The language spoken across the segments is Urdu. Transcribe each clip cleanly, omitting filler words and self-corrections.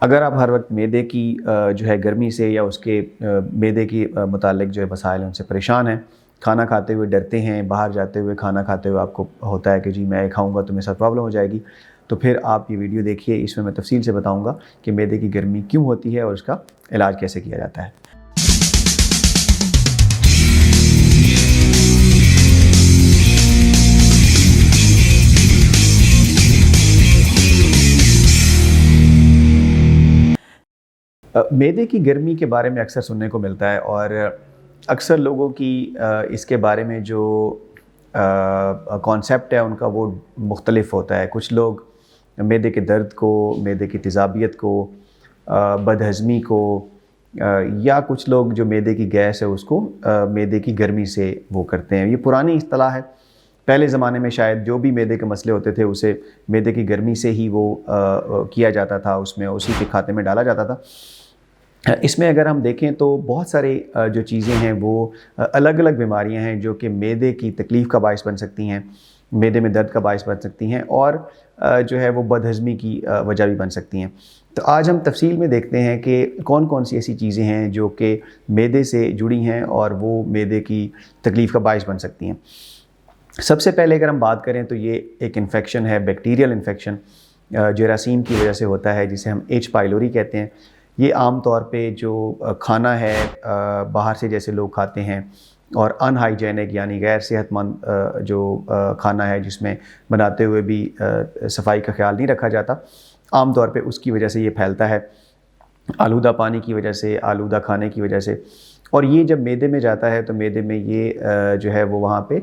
اگر آپ ہر وقت معدے کی جو ہے گرمی سے یا اس کے معدے کی متعلق جو ہے مسائل ہیں ان سے پریشان ہیں، کھانا کھاتے ہوئے ڈرتے ہیں، باہر جاتے ہوئے کھانا کھاتے ہوئے آپ کو ہوتا ہے کہ جی میں کھاؤں گا تو میرے ساتھ پرابلم ہو جائے گی، تو پھر آپ یہ ویڈیو دیکھیے، اس میں تفصیل سے بتاؤں گا کہ معدے کی گرمی کیوں ہوتی ہے اور اس کا علاج کیسے کیا جاتا ہے۔ معدے کی گرمی کے بارے میں اکثر سننے کو ملتا ہے، اور اکثر لوگوں کی اس کے بارے میں جو کانسیپٹ ہے ان کا وہ مختلف ہوتا ہے۔ کچھ لوگ معدے کے درد کو، معدے کی تیزابیت کو، بد ہضمی کو، یا کچھ لوگ جو معدے کی گیس ہے اس کو معدے کی گرمی سے وہ کرتے ہیں۔ یہ پرانی اصطلاح ہے، پہلے زمانے میں شاید جو بھی معدے کے مسئلے ہوتے تھے اسے معدے کی گرمی سے ہی وہ کیا جاتا تھا، اس میں اسی کے کھاتے میں ڈالا جاتا تھا۔ اس میں اگر ہم دیکھیں تو بہت سارے جو چیزیں ہیں وہ الگ الگ بیماریاں ہیں جو کہ معدے کی تکلیف کا باعث بن سکتی ہیں، معدے میں درد کا باعث بن سکتی ہیں، اور جو ہے وہ بد ہضمی کی وجہ بھی بن سکتی ہیں۔ تو آج ہم تفصیل میں دیکھتے ہیں کہ کون کون سی ایسی چیزیں ہیں جو کہ معدے سے جڑی ہیں اور وہ معدے کی تکلیف کا باعث بن سکتی ہیں۔ سب سے پہلے اگر ہم بات کریں تو یہ ایک انفیکشن ہے، بیکٹیریل انفیکشن، جراثیم کی وجہ سے ہوتا ہے، جسے ہم ایچ پائلوری کہتے ہیں۔ یہ عام طور پہ جو کھانا ہے باہر سے جیسے لوگ کھاتے ہیں اور ان ہائیجینک یعنی غیر صحت مند جو کھانا ہے جس میں بناتے ہوئے بھی صفائی کا خیال نہیں رکھا جاتا، عام طور پہ اس کی وجہ سے یہ پھیلتا ہے، آلودہ پانی کی وجہ سے، آلودہ کھانے کی وجہ سے۔ اور یہ جب معدے میں جاتا ہے تو معدے میں یہ جو ہے وہ وہاں پہ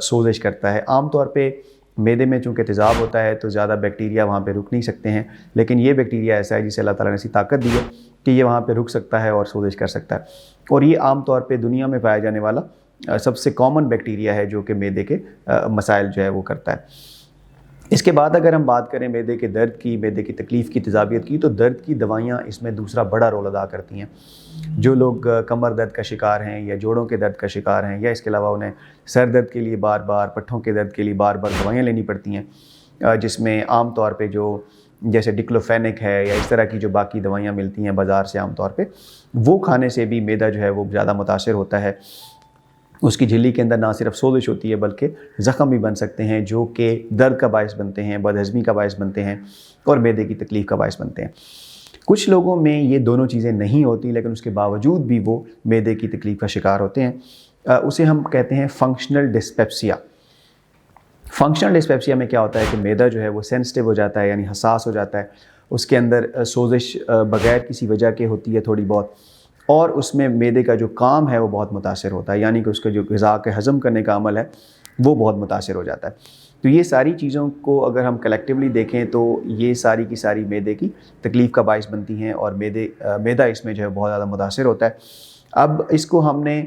سوزش کرتا ہے۔ عام طور پہ معدے میں چونکہ تیزاب ہوتا ہے تو زیادہ بیکٹیریا وہاں پہ رک نہیں سکتے ہیں، لیکن یہ بیکٹیریا ایسا ہے جسے اللہ تعالیٰ نے ایسی طاقت دی ہے کہ یہ وہاں پہ رک سکتا ہے اور سوزش کر سکتا ہے، اور یہ عام طور پہ دنیا میں پایا جانے والا سب سے کامن بیکٹیریا ہے جو کہ معدے کے مسائل جو ہے وہ کرتا ہے۔ اس کے بعد اگر ہم بات کریں معدے کے درد کی، معدے کی تکلیف کی، تیزابیت کی، تو درد کی دوائیاں اس میں دوسرا بڑا رول ادا کرتی ہیں۔ جو لوگ کمر درد کا شکار ہیں یا جوڑوں کے درد کا شکار ہیں، یا اس کے علاوہ انہیں سر درد کے لیے بار بار، پٹھوں کے درد کے لیے بار بار دوائیاں لینی پڑتی ہیں، جس میں عام طور پہ جو جیسے ڈکلوفینک ہے یا اس طرح کی جو باقی دوائیاں ملتی ہیں بازار سے عام طور پہ، وہ کھانے سے بھی معدہ جو ہے وہ زیادہ متاثر ہوتا ہے۔ اس کی جھلی کے اندر نہ صرف سوزش ہوتی ہے بلکہ زخم بھی بن سکتے ہیں جو کہ درد کا باعث بنتے ہیں، بد ہضمی کا باعث بنتے ہیں اور معدے کی تکلیف کا باعث بنتے ہیں۔ کچھ لوگوں میں یہ دونوں چیزیں نہیں ہوتی لیکن اس کے باوجود بھی وہ معدے کی تکلیف کا شکار ہوتے ہیں۔ اسے ہم کہتے ہیں فنکشنل ڈسپیپسیا۔ فنکشنل ڈسپیپسیا میں کیا ہوتا ہے کہ معدہ جو ہے وہ سینسٹیو ہو جاتا ہے، یعنی حساس ہو جاتا ہے، اس کے اندر سوزش بغیر کسی وجہ کے ہوتی ہے تھوڑی بہت، اور اس میں معدے کا جو کام ہے وہ بہت متاثر ہوتا ہے، یعنی کہ اس کا جو غذا کے ہضم کرنے کا عمل ہے وہ بہت متاثر ہو جاتا ہے۔ تو یہ ساری چیزوں کو اگر ہم کلیکٹیولی دیکھیں تو یہ ساری کی ساری معدے کی تکلیف کا باعث بنتی ہیں، اور معدہ اس میں جو ہے بہت زیادہ متاثر ہوتا ہے۔ اب اس کو ہم نے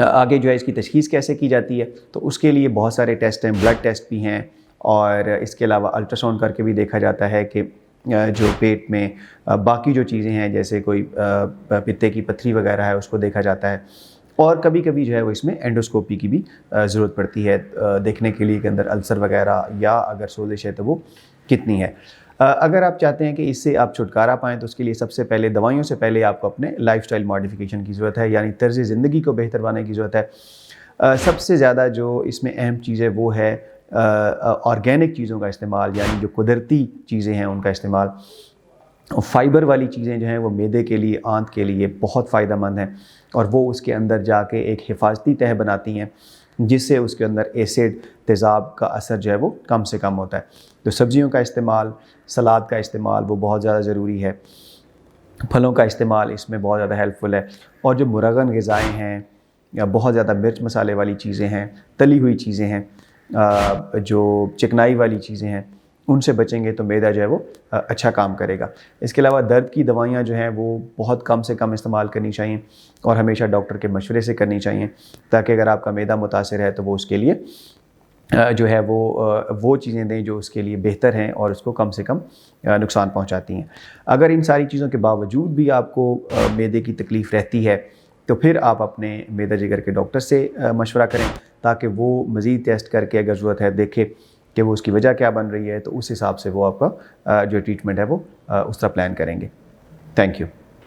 آگے جو ہے اس کی تشخیص کیسے کی جاتی ہے، تو اس کے لیے بہت سارے ٹیسٹ ہیں، بلڈ ٹیسٹ بھی ہیں، اور اس کے علاوہ الٹرا ساؤنڈ کر کے بھی دیکھا جاتا ہے کہ جو پیٹ میں باقی جو چیزیں ہیں جیسے کوئی پتے کی پتھری وغیرہ ہے اس کو دیکھا جاتا ہے، اور کبھی کبھی جو ہے وہ اس میں اینڈوسکوپی کی بھی ضرورت پڑتی ہے دیکھنے کے لیے کہ اندر السر وغیرہ یا اگر سوزش ہے تو وہ کتنی ہے۔ اگر آپ چاہتے ہیں کہ اس سے آپ چھٹکارا پائیں تو اس کے لیے سب سے پہلے دوائیوں سے پہلے آپ کو اپنے لائف سٹائل ماڈیفیکیشن کی ضرورت ہے، یعنی طرز زندگی کو بہتر بنانے کی ضرورت ہے۔ سب سے زیادہ جو اس میں اہم چیز ہے وہ ہے آرگینک چیزوں کا استعمال، یعنی جو قدرتی چیزیں ہیں ان کا استعمال۔ فائبر والی چیزیں جو ہیں وہ معدے کے لیے، آنت کے لیے بہت فائدہ مند ہیں، اور وہ اس کے اندر جا کے ایک حفاظتی تہہ بناتی ہیں جس سے اس کے اندر ایسڈ تیزاب کا اثر جو ہے وہ کم سے کم ہوتا ہے۔ تو سبزیوں کا استعمال، سلاد کا استعمال وہ بہت زیادہ ضروری ہے، پھلوں کا استعمال اس میں بہت زیادہ ہیلپ فل ہے، اور جو مرغن غذائیں ہیں یا بہت زیادہ مرچ مسالے والی چیزیں ہیں، تلی ہوئی چیزیں ہیں، جو چکنائی والی چیزیں ہیں، ان سے بچیں گے تو معدہ جو ہے وہ اچھا کام کرے گا۔ اس کے علاوہ درد کی دوائیاں جو ہیں وہ بہت کم سے کم استعمال کرنی چاہیے، اور ہمیشہ ڈاکٹر کے مشورے سے کرنی چاہیے، تاکہ اگر آپ کا معدہ متاثر ہے تو وہ اس کے لیے جو ہے وہ چیزیں دیں جو اس کے لیے بہتر ہیں اور اس کو کم سے کم نقصان پہنچاتی ہیں۔ اگر ان ساری چیزوں کے باوجود بھی آپ کو معدے کی تکلیف رہتی ہے تو پھر آپ اپنے معدہ جگر کے ڈاکٹر سے مشورہ کریں تاکہ وہ مزید ٹیسٹ کر کے اگر ضرورت ہے دیکھے کہ وہ اس کی وجہ کیا بن رہی ہے، تو اس حساب سے وہ آپ کا جو ٹریٹمنٹ ہے وہ اس طرح پلان کریں گے. Thank you.